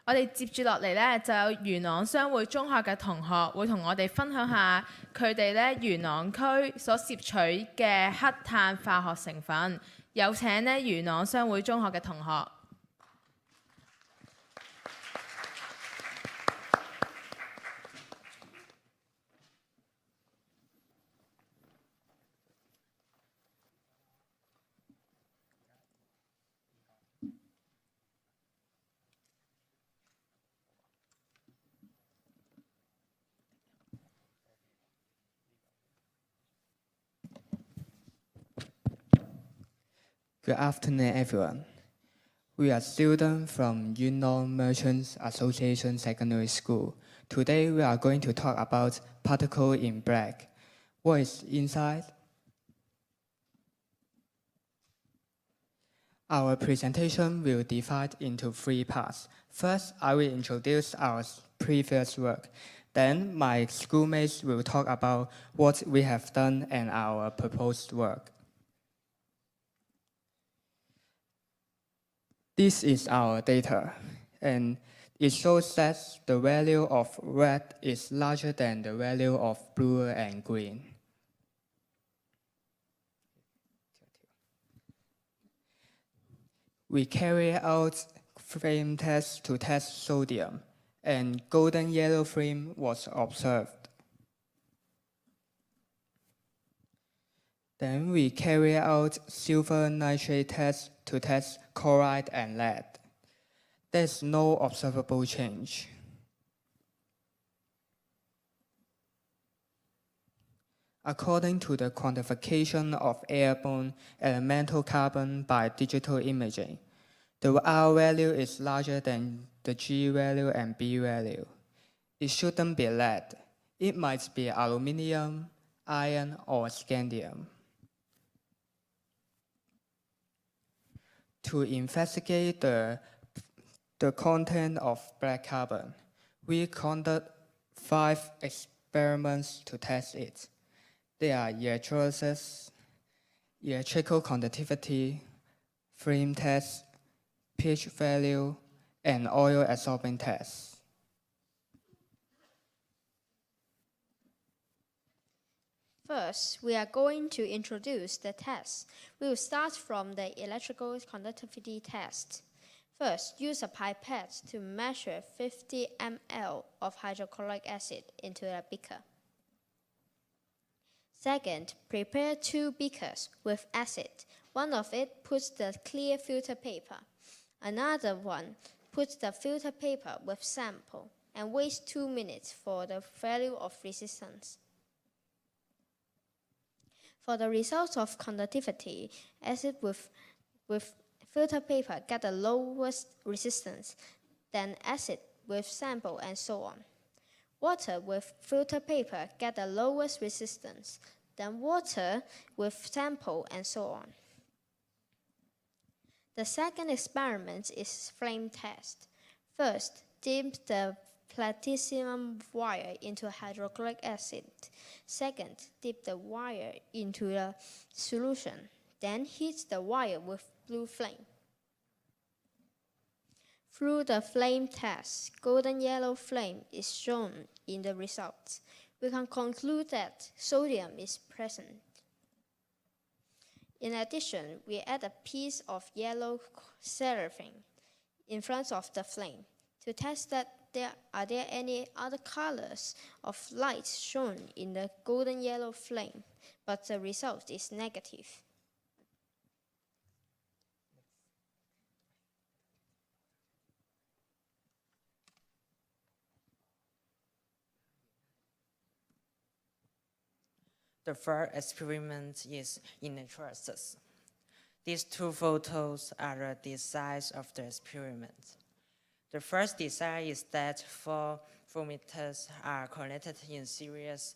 我哋接住落嚟咧，就有元朗商會中學嘅同學會同我哋分享下佢哋咧元朗區所攝取嘅黑碳化學成分。有請咧元朗商會中學嘅同學。Good afternoon, everyone. We are students from Yuen Merchants Association Secondary School. Today, we are going to talk about particle in black. What is inside? Our presentation will divide into 3 parts. First, I will introduce our previous work. Then, my schoolmates will talk about what we have done and our proposed work. This is our data, and it shows that the value of red is larger than the value of blue and green. We carry out flame tests to test sodium, and golden yellow flame was observed. Then we carry out silver nitrate tests to test chloride and lead. There's no observable change. According to the quantification of airborne elemental carbon by digital imaging, the R value is larger than the G value and B value. It shouldn't be lead. It might be aluminium, iron, or scandium. To investigate the content of black carbon, we conduct 5 experiments to test it. They are electrolysis, electrical conductivity, flame test, pH value, and oil absorbing test. First, we are going to introduce the test. We will start from the electrical conductivity test. First, use a pipette to measure 50 ml of hydrochloric acid into a beaker. Second, prepare 2 beakers with acid. One of it puts the clear filter paper. Another one puts the filter paper with sample and waits 2 minutes for the value of resistance. For the results of conductivity, acid with filter paper get the lowest resistance, then acid with sample, and so on. Water with filter paper get the lowest resistance, then water with sample, and so on. The second experiment is flame test. First, dip the platinum wire into hydrochloric acid. Second, dip the wire into a solution. Then heat the wire with blue flame. Through the flame test, golden yellow flame is shown in the results. We can conclude that sodium is present. In addition, we add a piece of yellow cellophane in front of the flame to test that are there any other colors of light shown in the golden yellow flame, but the result is negative. The third experiment is in electrolysis. These 2 photos are the designs of the experiment. The first design is that 4 photometers are connected in series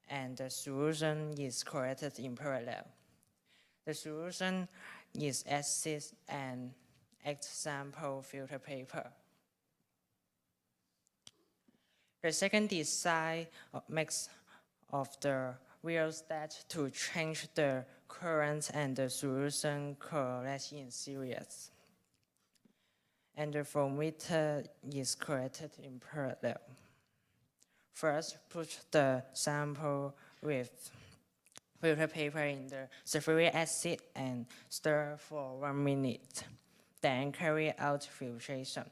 and the solution is collected in parallel. The solution is acid and sample filter paper. The second design makes of the rheostat to change the current and the solution collect in series. and the flow meter is created in parallel. First, put the sample with filter paper in the sulfuric acid and stir for 1 minute. Then carry out filtration.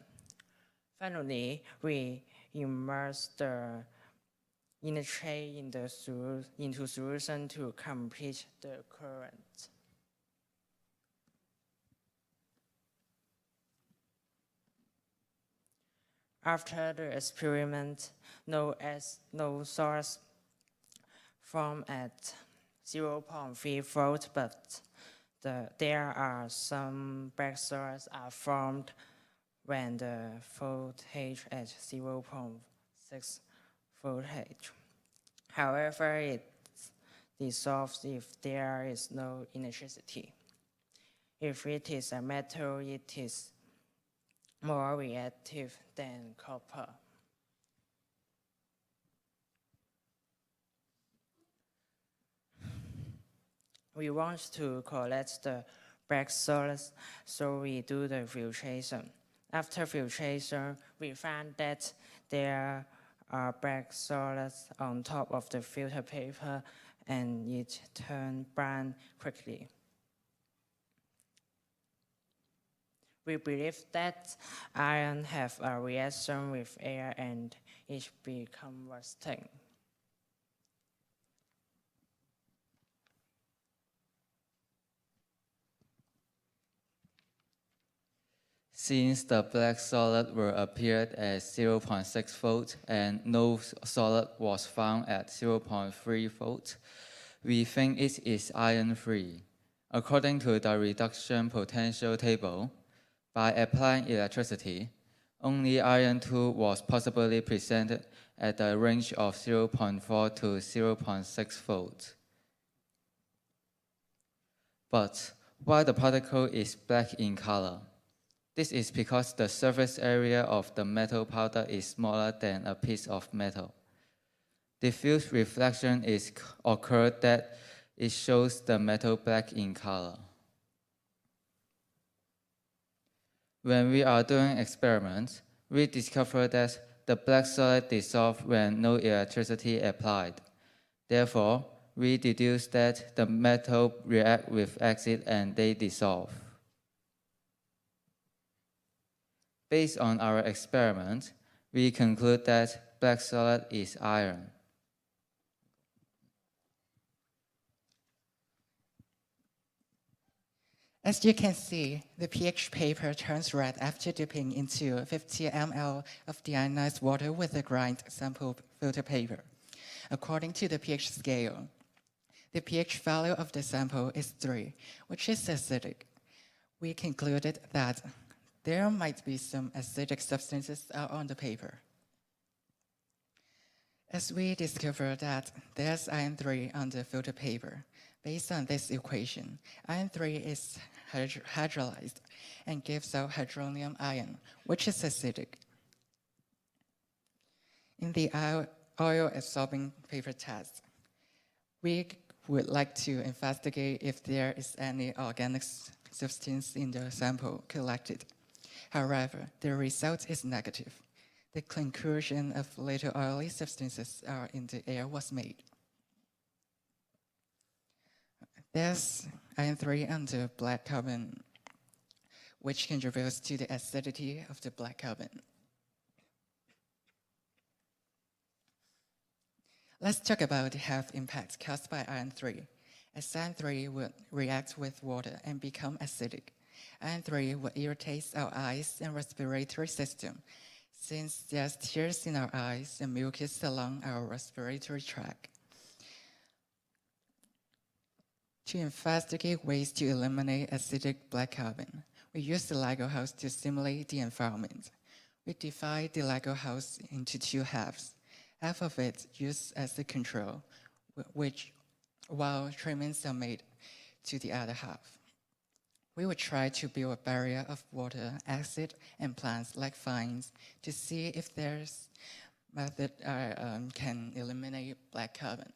Finally, we immerse the inner tray into solution to complete the current. After the experiment, no source formed at 0.3 volt, but there are some black sources are formed when the voltage at 0.6 voltage. However, it dissolves if there is no electricity. If it is a metal, it is more reactive than copper. We want to collect the black solids, so we do the filtration. After filtration, we find that there are black solids on top of the filter paper, and it turns brown quickly. We believe that iron have a reaction with air and it becomes rusting. Since the black solid were appeared at 0.6 volt and no solid was found at 0.3 volt, we think it is iron-free. According to the reduction potential table, by applying electricity, only iron 2 was possibly presented at a range of 0.4 to 0.6 volts. But why the particle is black in color? This is because the surface area of the metal powder is smaller than a piece of metal. Diffuse reflection is occurred that it shows the metal black in color. When we are doing experiments, we discover that the black solid dissolves when no electricity applied. Therefore, we deduce that the metal react with acid and they dissolve. Based on our experiment, we conclude that black solid is iron. As you can see, the pH paper turns red after dipping into 50 ml of deionized water with a grind sample filter paper. According to the pH scale, the pH value of the sample is 3, which is acidic. We concluded that there might be some acidic substances on the paper. As we discovered that there's iron 3 on the filter paper, based on this equation, iron 3 is hydrolyzed and gives out hydronium ion, which is acidic. In the oil-absorbing paper test, we would like to investigate if there is any organic substance in the sample collected. However, the result is negative. The conclusion of little oily substances are in the air was made. There's iron 3 on the black carbon, which contributes to the acidity of the black carbon. Let's talk about the health impacts caused by iron 3. As iron 3 would react with water and become acidic, iron 3 would irritate our eyes and respiratory system, since there's tears in our eyes and mucus along our respiratory tract. To investigate ways to eliminate acidic black carbon, we use the LEGO house to simulate the environment. We divide the LEGO house into 2 halves. Half of it used as the control, while treatments are made to the other half. We would try to build a barrier of water, acid, and plants like vines to see if there's method can eliminate black carbon.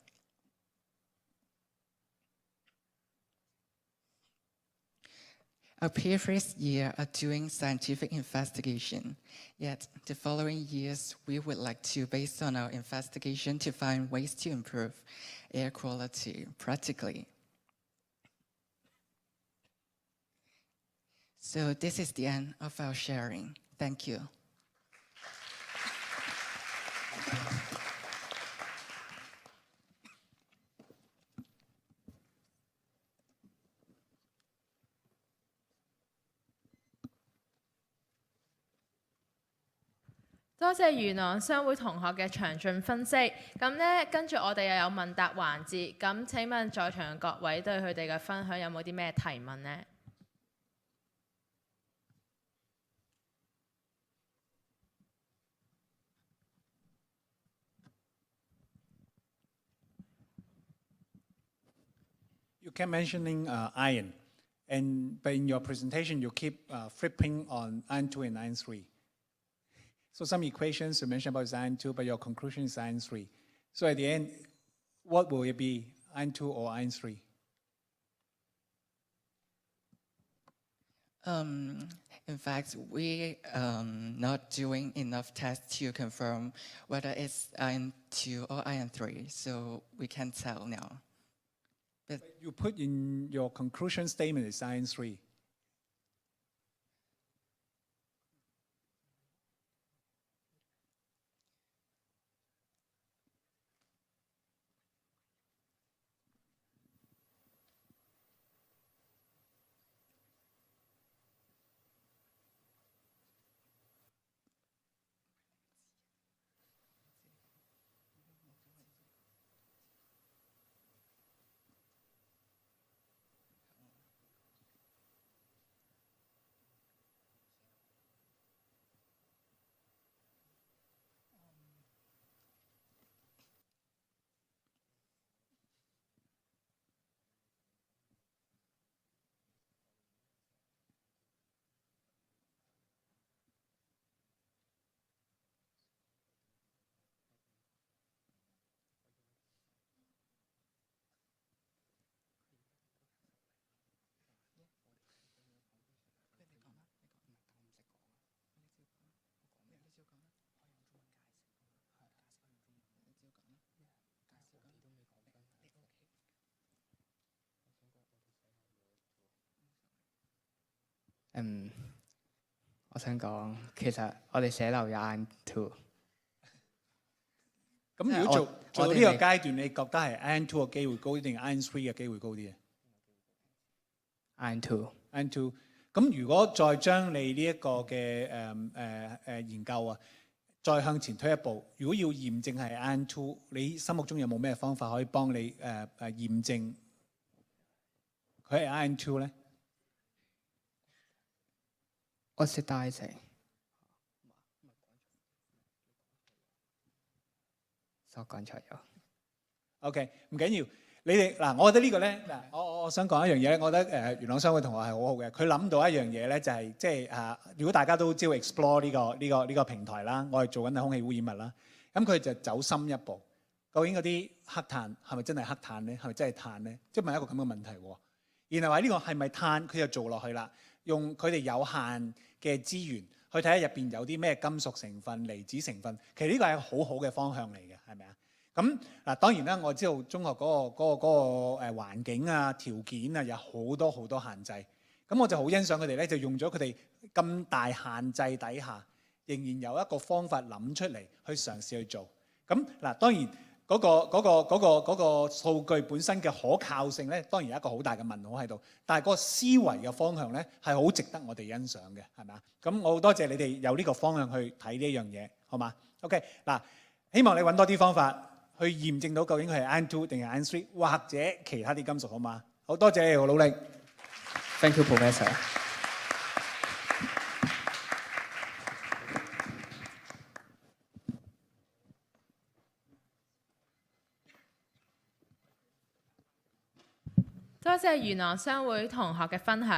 Our previous year are doing scientific investigation, yet the following years we would like to, based on our investigation, to find ways to improve air quality practically. So this is the end of our sharing. Thank you. 多謝元朗商會同學嘅詳盡分析。咁呢，跟住我哋又有問答環節。咁請問在場嘅各位對佢哋嘅分享有冇啲咩提問呢？ You kept mentioning iron, but in your presentation you keep flipping on iron 2 and iron 3. So some equations you mentioned about is iron 2, but your conclusion is iron 3. So at the end, what will it be, iron 2 or iron 3? In fact, we not doing enough tests to confirm whether it's iron 2 or iron 3, so we can't tell now. But you put in your conclusion statement is iron 3.「我想講，其實我哋寫漏咗 iron 2。咁如果做到呢個階段，你覺得係 iron 2嘅機會高啲定 iron 3嘅機會高啲啊 ？iron 2。iron 2。咁如果再將你呢一個嘅研究啊，再向前推一步，如果要驗證係 iron 2，你心目中有冇咩方法可以幫你驗證佢係 iron 2咧？我識帶成。我講錯咗。OK， 唔緊要。你哋嗱，我覺得呢個咧嗱，我想講一樣嘢咧，我覺得元朗商會同學係好好嘅。佢諗到一樣嘢咧，就係即係如果大家都知道 explore 呢個平台啦，我係做緊空氣污染物啦，咁佢就走深一步，究竟嗰啲黑炭係咪真係黑炭咧？係咪真係碳咧？即係問一個咁嘅問題喎。然後話呢個係咪碳，佢就做落去啦，用佢哋有限嘅資源去睇下入邊有啲咩金屬成分、離子成分。其實呢個係好好嘅方向嚟嘅，係咪啊？咁嗱，當然啦，我知道中學嗰個環境啊、條件啊有好多限制。咁我就好欣賞佢哋咧，就用咗佢哋咁大限制底下，仍然有一個方法諗出嚟去嘗試去做。咁嗱，當然嗰個數據本身嘅可靠性咧，當然有一個好大嘅問號喺度。但係嗰個思維嘅方向咧，係好值得我哋欣賞嘅，係咪啊？咁我好多謝你哋有呢個方向去睇呢樣嘢，好嘛 ？OK， 嗱，希望你揾多啲方法去驗證到究竟佢係 iron 2定係 iron 3，或者其他啲金屬，好嘛？好多謝你哋嘅努力。Thank you, Professor。多謝元朗商會同學嘅分享。